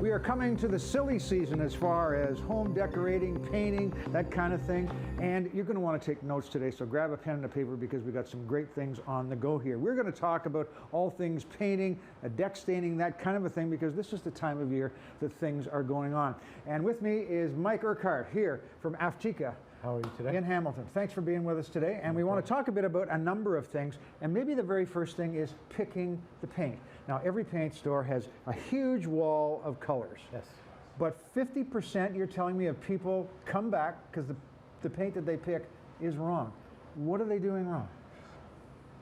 We are coming to the silly season as far as home decorating, painting, that kind of thing. And you're going to want to take notes today, so grab a pen and a paper because we've got some great things on the go here. We're going to talk about all things painting, deck staining, that kind of a thing, because this is the time of year that things are going on. And with me is Mike Urquhart here from Aftica. How are you today? In Hamilton. Thanks for being with us today. And we want to talk a bit about a number of things. And maybe the very first thing is picking the paint. Now, every paint store has a huge wall of colors. Yes. But 50% you're telling me of people come back because the paint that they pick is wrong. What are they doing wrong?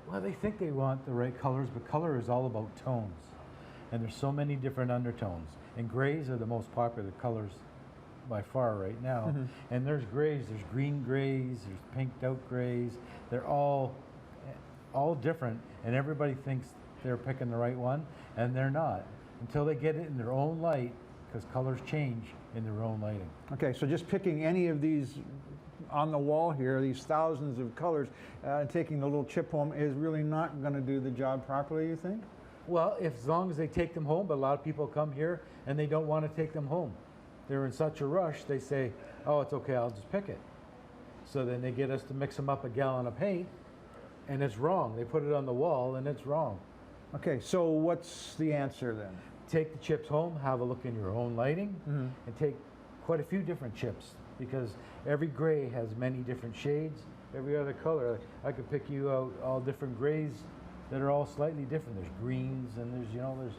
Well, they think they want the right colors, but color is all about tones. And there's so many different undertones. And grays are the most popular colors by far right now. Mm-hmm. And there's grays, there's green grays, there's pinked out grays. They're all different, and everybody thinks they're picking the right one, and they're not until they get it in their own light, because colors change in their own lighting. Okay, so just picking any of these on the wall here, these thousands of colors, and taking the little chip home is really not going to do the job properly, you think? Well, as long as they take them home, but a lot of people come here and they don't want to take them home. They're in such a rush, they say, oh, it's okay, I'll just pick it. So then they get us to mix them up a gallon of paint, and it's wrong. They put it on the wall, and it's wrong. Okay, so what's the answer then? Take the chips home, have a look in your own lighting, and take quite a few different chips, because every gray has many different shades. Every other color, I could pick you out all different grays that are all slightly different. There's greens, and there's,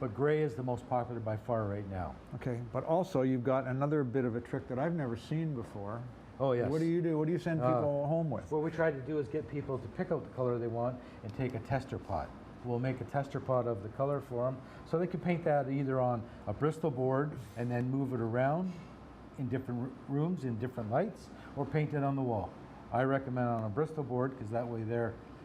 but gray is the most popular by far right now. Okay, but also you've got another bit of a trick that I've never seen before. Oh, yes. What do you do? What do you send people home with? What we try to do is get people to pick out the color they want and take a tester pot. We'll make a tester pot of the color for them, so they can paint that either on a Bristol board and then move it around in different rooms in different lights, or paint it on the wall. I recommend on a Bristol board, because that way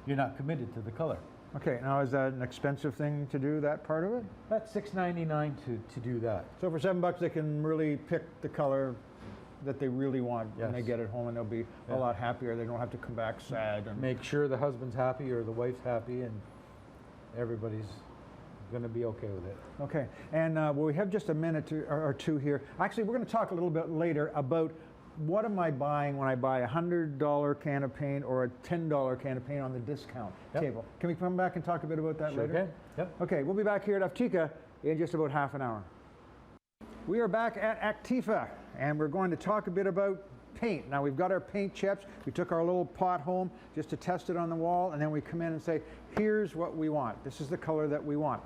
you're not committed to the color. Okay, now is that an expensive thing to do, that part of it? That's $6.99 to do that. So for $7 they can really pick the color that they really want when they get it home, and they'll be a lot happier. They don't have to come back sad. And make sure the husband's happy or the wife's happy, and everybody's going to be okay with it. Okay, and well, we have just a minute or two here. Actually, we're going to talk a little bit later about what am I buying when I buy a $100 can of paint or a $10 can of paint on the discount table. Can we come back and talk a bit about that later? Okay. Yep. Okay, we'll be back here at Aftica in just about half an hour. We are back at Aftica, and we're going to talk a bit about paint. Now, we've got our paint chips. We took our little pot home just to test it on the wall, and then we come in and say, here's what we want. This is the color that we want.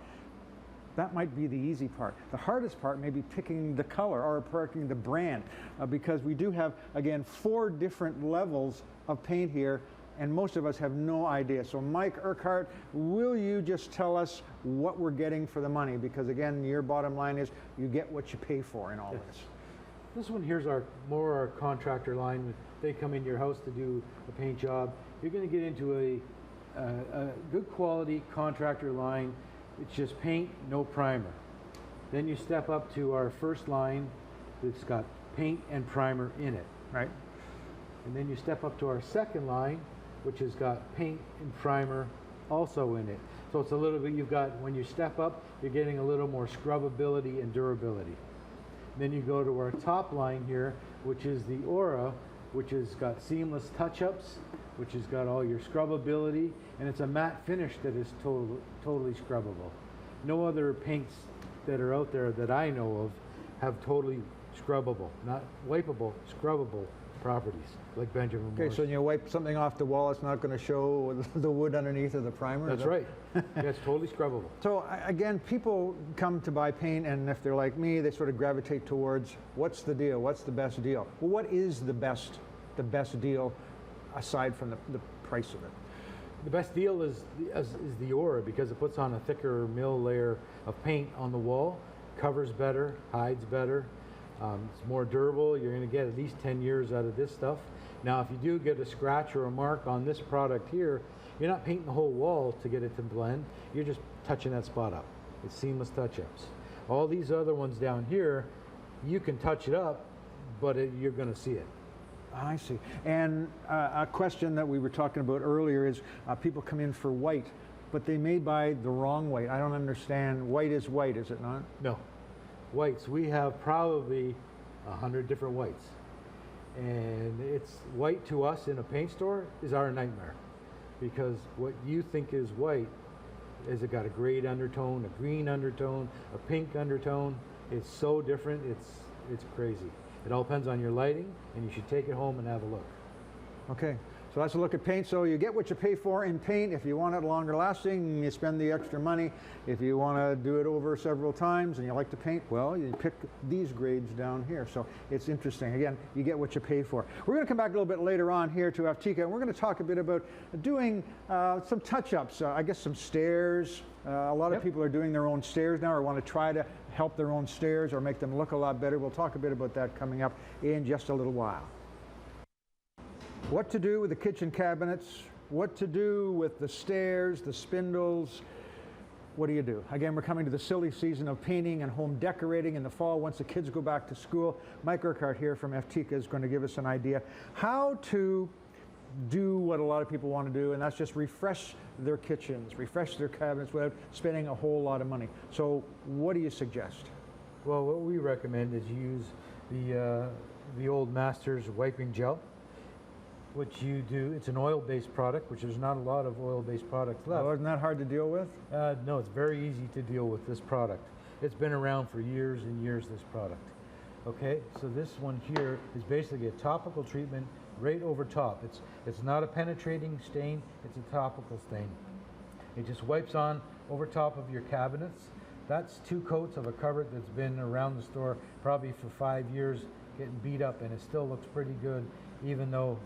That might be the easy part. The hardest part may be picking the color or picking the brand, because we do have, again, 4 different levels of paint here, and most of us have no idea. So Mike Urquhart, will you just tell us what we're getting for the money? Because again, your bottom line is you get what you pay for in all this. This one here's our contractor line. They come into your house to do a paint job. You're going to get into a good quality contractor line. It's just paint, no primer. Then you step up to our first line that's got paint and primer in it. Right. And then you step up to our second line, which has got paint and primer also in it. So it's a little bit, when you step up, you're getting a little more scrubbability and durability. Then you go to our top line here, which is the Aura, which has got seamless touch-ups, which has got all your scrubbability, and it's a matte finish that is totally scrubbable. No other paints that are out there that I know of have totally scrubbable, not wipeable, scrubbable properties, like Benjamin Moore. Okay, so when you wipe something off the wall, it's not going to show the wood underneath of the primer? That's right. Yeah, it's totally scrubbable. So again, people come to buy paint, and if they're like me, they sort of gravitate towards, what's the deal? What's the best deal? Well, what is the best deal aside from the price of it? The best deal is the Aura, because it puts on a thicker mill layer of paint on the wall, covers better, hides better. It's more durable. You're going to get at least 10 years out of this stuff. Now, if you do get a scratch or a mark on this product here, you're not painting the whole wall to get it to blend. You're just touching that spot up. It's seamless touch-ups. All these other ones down here, you can touch it up, but you're going to see it. I see. And a question that we were talking about earlier is people come in for white. but they may buy the wrong white. I don't understand. White is white, is it not? No. Whites, we have probably 100 different whites. And it's white to us in a paint store is our nightmare. Because what you think is white, is it got a gray undertone, a green undertone, a pink undertone? It's so different, it's crazy. It all depends on your lighting, and you should take it home and have a look. Okay, so that's a look at paint. So you get what you pay for in paint. If you want it longer lasting, you spend the extra money. If you want to do it over several times and you like to paint, well, you pick these grades down here. So it's interesting. Again, you get what you pay for. We're going to come back a little bit later on here to Aftica, and we're going to talk a bit about doing some touch-ups, I guess some stairs. A lot of people are doing their own stairs now or want to try to help their own stairs or make them look a lot better. We'll talk a bit about that coming up in just a little while. What to do with the kitchen cabinets, what to do with the stairs, the spindles. What do you do? Again, we're coming to the silly season of painting and home decorating in the fall once the kids go back to school. Mike Urquhart here from Aftica is going to give us an idea how to do what a lot of people want to do, and that's just refresh their kitchens, refresh their cabinets without spending a whole lot of money. So what do you suggest? Well, what we recommend is use the old Masters wiping gel. What you do, it's an oil-based product, which there's not a lot of oil-based products left. Oh, isn't that hard to deal with? No, it's very easy to deal with this product. It's been around for years and years, this product. Okay, so this one here is basically a topical treatment right over top. It's not a penetrating stain, it's a topical stain. It just wipes on over top of your cabinets. That's 2 coats of a cupboard that's been around the store probably for 5 years, getting beat up, and it still looks pretty good, even though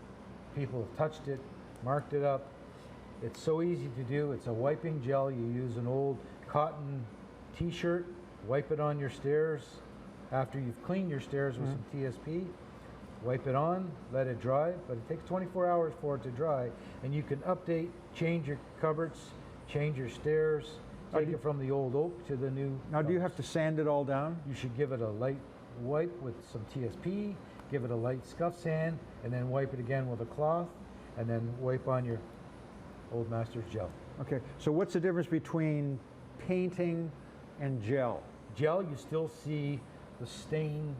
people have touched it, marked it up. It's so easy to do. It's a wiping gel. You use an old cotton t-shirt, wipe it on your stairs. After you've cleaned your stairs with some TSP, wipe it on, let it dry, but it takes 24 hours for it to dry, and you can update, change your cupboards, change your stairs, take it from the old oak to the new. Now, do you have to sand it all down? You should give it a light wipe with some TSP, give it a light scuff sand, and then wipe it again with a cloth, and then wipe on your old Masters gel. Okay, so what's the difference between painting and gel? Gel, you still see the stain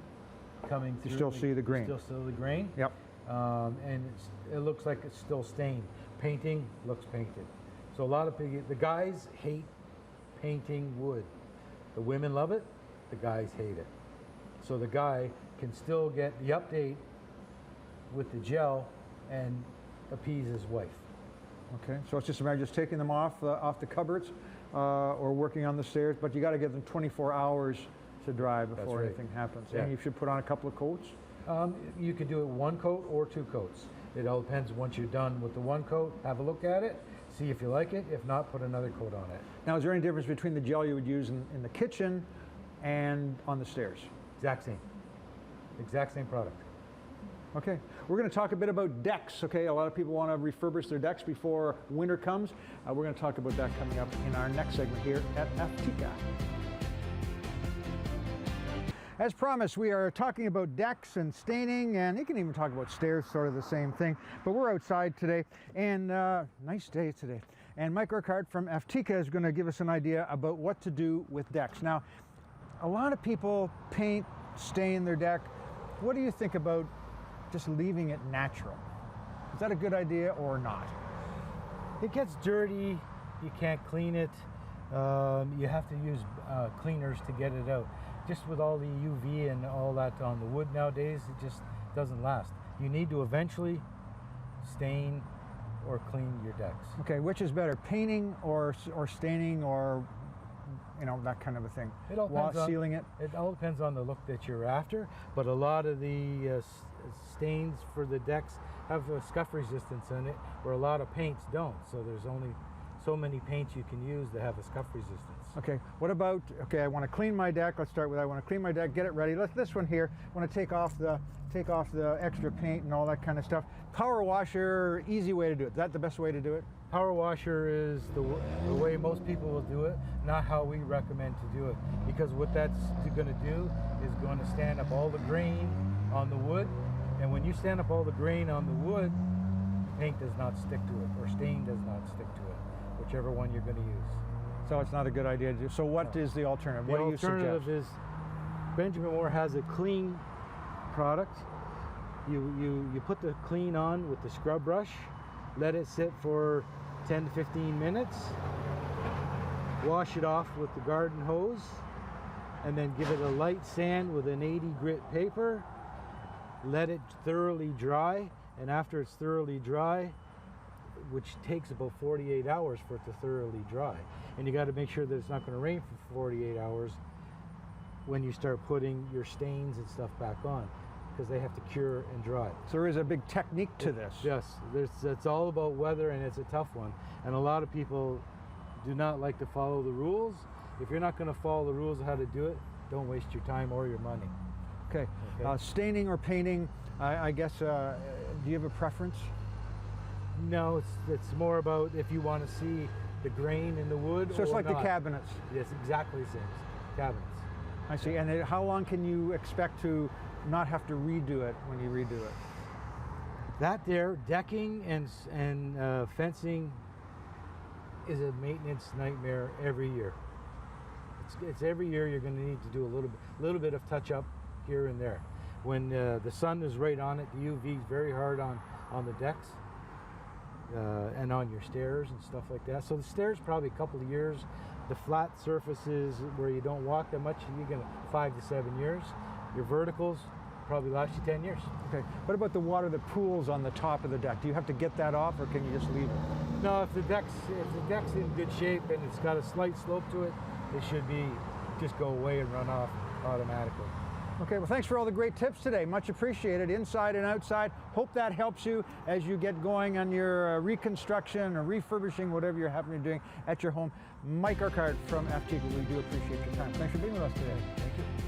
coming through. You still see the grain. You still see the grain. Yep. And it looks like it's still stained. Painting looks painted. So a lot of the guys hate painting wood. The women love it, the guys hate it. So the guy can still get the update with the gel and appease his wife. Okay, so it's just a matter of just taking them off the cupboards or working on the stairs, but you got to give them 24 hours to dry before anything happens. Yeah. And you should put on a couple of coats? You can do it 1 coat or 2 coats. It all depends. Once you're done with the 1 coat, have a look at it, see if you like it. If not, put another coat on it. Now, is there any difference between the gel you would use in the kitchen and on the stairs? Exact same. Exact same product. Okay, we're going to talk a bit about decks. Okay, a lot of people want to refurbish their decks before winter comes. We're going to talk about that coming up in our next segment here at Aftica. As promised, we are talking about decks and staining, and you can even talk about stairs, sort of the same thing. But we're outside today, and nice day today. And Mike Urquhart from Aftica is going to give us an idea about what to do with decks. Now, a lot of people paint, stain their deck. What do you think about just leaving it natural? Is that a good idea or not? It gets dirty, you can't clean it, you have to use cleaners to get it out. Just with all the UV and all that on the wood nowadays, it just doesn't last. You need to eventually stain or clean your decks. Okay, which is better, painting or staining or, you know, that kind of a thing? It all depends on, sealing it? It all depends on the look that you're after, but a lot of the stains for the decks have a scuff resistance in it, where a lot of paints don't. So there's only so many paints you can use that have a scuff resistance. Okay, what about, okay, I want to clean my deck. Let's start with, I want to clean my deck, get it ready. This one here, I want to take off the extra paint and all that kind of stuff. Power washer, easy way to do it. Is that the best way to do it? Power washer is the way most people will do it, not how we recommend to do it. Because what that's going to do is going to stand up all the grain on the wood. And when you stand up all the grain on the wood, paint does not stick to it, or stain does not stick to it. whichever one you're going to use. So it's not a good idea to do. So what is the alternative? What do you The alternative suggest? is Benjamin Moore has a clean product. You put the clean on with the scrub brush, let it sit for 10 to 15 minutes, wash it off with the garden hose, and then give it a light sand with an 80 grit paper, let it thoroughly dry, and after it's thoroughly dry, which takes about 48 hours for it to thoroughly dry, and you got to make sure that it's not going to rain for 48 hours when you start putting your stains and stuff back on, because they have to cure and dry. So there is a big technique to this. Yes, it's all about weather, and it's a tough one, and a lot of people do not like to follow the rules. If you're not going to follow the rules of how to do it, don't waste your time or your money. Okay. Staining or painting, I guess, do you have a preference? No, it's more about if you want to see the grain in the wood. So it's or like not. the cabinets. Yes, exactly the same. Cabinets. I see. And how long can you expect to not have to redo it when you redo it? That there, decking and fencing is a maintenance nightmare every year. It's every year you're going to need to do a little bit of touch up here and there. When the sun is right on it, the UV is very hard on the decks and on your stairs and stuff like that. So the stairs probably a couple of years. The flat surfaces where you don't walk that much, you're going to 5 to 7 years. Your verticals probably last you 10 years. Okay. What about the water that pools on the top of the deck? Do you have to get that off, or can you just leave it? No, if the deck's in good shape and it's got a slight slope to it, it should just go away and run off automatically. Okay, well, thanks for all the great tips today. Much appreciated, inside and outside. Hope that helps you as you get going on your reconstruction or refurbishing, whatever you're happening to doing at your home. Mike Urquhart from Aftica, we do appreciate your time. Thanks for being with us today. Thank you.